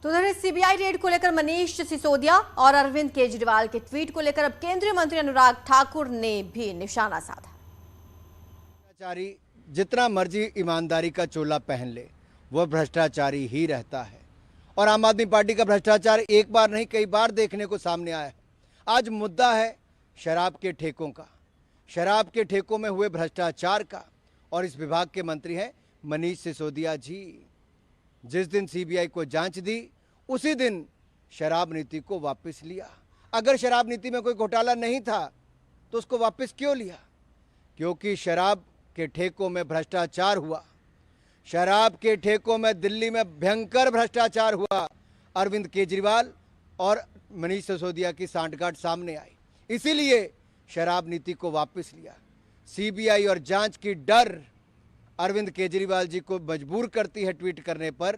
तो उधर CBI red को लेकर मनीष सिसोदिया और अरविंद केजरीवाल के ट्वीट को लेकर अब केंद्रीय मंत्री अनुराग ठाकुर ने भी निशाना साधा। भ्रष्टाचारी जितना मर्जी ईमानदारी का चोला पहन ले, वह भ्रष्टाचारी ही रहता है। और आम आदमी पार्टी का भ्रष्टाचार एक बार नहीं कई बार देखने को सामने आया है। आज मुद्दा है शराब के ठेकों का, शराब के ठेकों में हुए भ्रष्टाचार का। और इस विभाग के मंत्री हैं मनीष सिसोदिया जी। जिस दिन सीबीआई को जांच दी उसी दिन शराब नीति को वापस लिया। अगर शराब नीति में कोई घोटाला नहीं था तो उसको वापस क्यों लिया? क्योंकि शराब के ठेकों में भ्रष्टाचार हुआ। शराब के ठेकों में दिल्ली में भयंकर भ्रष्टाचार हुआ। अरविंद केजरीवाल और मनीष सिसोदिया की सांठगांठ सामने आई, इसीलिए शराब नीति को वापस लिया। सीबीआई और जांच की डर अरविंद केजरीवाल जी को मजबूर करती है ट्वीट करने पर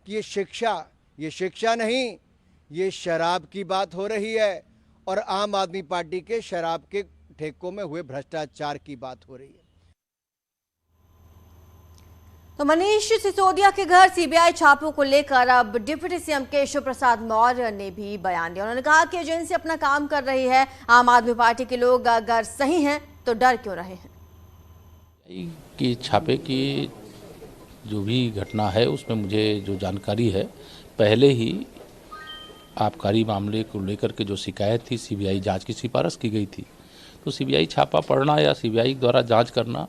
कि ये शिक्षा नहीं, ये शराब की बात हो रही है और आम आदमी पार्टी के शराब के ठेकों में हुए भ्रष्टाचार की बात हो रही है। तो मनीष सिसोदिया के घर सीबीआई छापों को लेकर अब डिप्टी सीएम केशव प्रसाद मौर्य ने भी बयान दिया। उन्होंने कहा कि एजेंसी अपना काम कर रही है, आम आदमी पार्टी के लोग अगर सही हैं तो डर क्यों रहे हैं। कि छापे की जो भी घटना है उसमें मुझे जो जानकारी है, पहले ही आबकारी मामले को लेकर के जो शिकायत थी सीबीआई जांच की सिफारिश की गई थी। तो सीबीआई छापा पड़ना या सीबीआई द्वारा जांच करना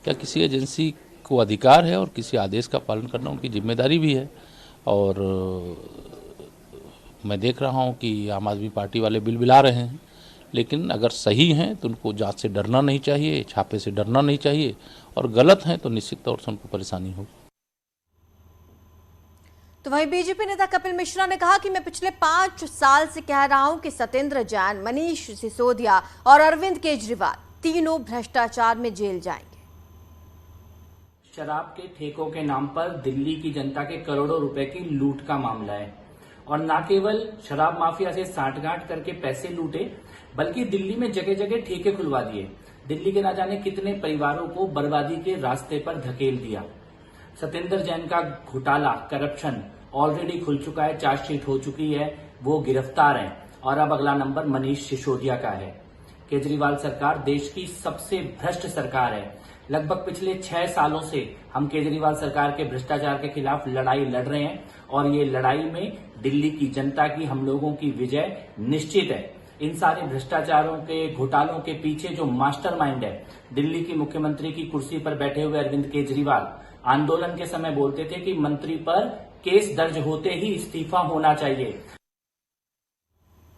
या किसी एजेंसी को अधिकार है और किसी आदेश का पालन करना उनकी जिम्मेदारी भी है। और मैं देख रहा हूं कि आम आदमी पार्टी वाले बिलबिला रहे हैं, लेकिन अगर सही हैं तो उनको जांच से डरना नहीं चाहिए, छापे से डरना नहीं चाहिए, और गलत हैं तो निश्चित तौर से उनको परेशानी होगी। तो वहीं बीजेपी नेता कपिल मिश्रा ने कहा कि मैं पिछले 5 साल से कह रहा हूं कि सत्येंद्र जैन, मनीष सिसोदिया और अरविंद केजरीवाल तीनों भ्रष्टाचार में जेल जाएंगे। शराब के ठेकों के नाम पर दिल्ली की जनता के करोड़ों रुपए की लूट का मामला है। और न केवल शराब माफिया से सांठगांठ करके पैसे लूटे, बल्कि दिल्ली में जगह जगह ठेके खुलवा दिए। दिल्ली के न जाने कितने परिवारों को बर्बादी के रास्ते पर धकेल दिया। सत्येंद्र जैन का घोटाला, करप्शन ऑलरेडी खुल चुका है, चार्जशीट हो चुकी है, वो गिरफ्तार है। और अब अगला नंबर मनीष सिसोदिया का है। केजरीवाल सरकार देश की सबसे भ्रष्ट सरकार है। लगभग पिछले 6 सालों से हम केजरीवाल सरकार के भ्रष्टाचार के खिलाफ लड़ाई लड़ रहे हैं और ये लड़ाई में दिल्ली की जनता की, हम लोगों की विजय निश्चित है। इन सारे भ्रष्टाचारों के, घोटालों के पीछे जो मास्टरमाइंड है, दिल्ली की मुख्यमंत्री की कुर्सी पर बैठे हुए अरविंद केजरीवाल, आंदोलन के समय बोलते थे कि मंत्री पर केस दर्ज होते ही इस्तीफा होना चाहिए।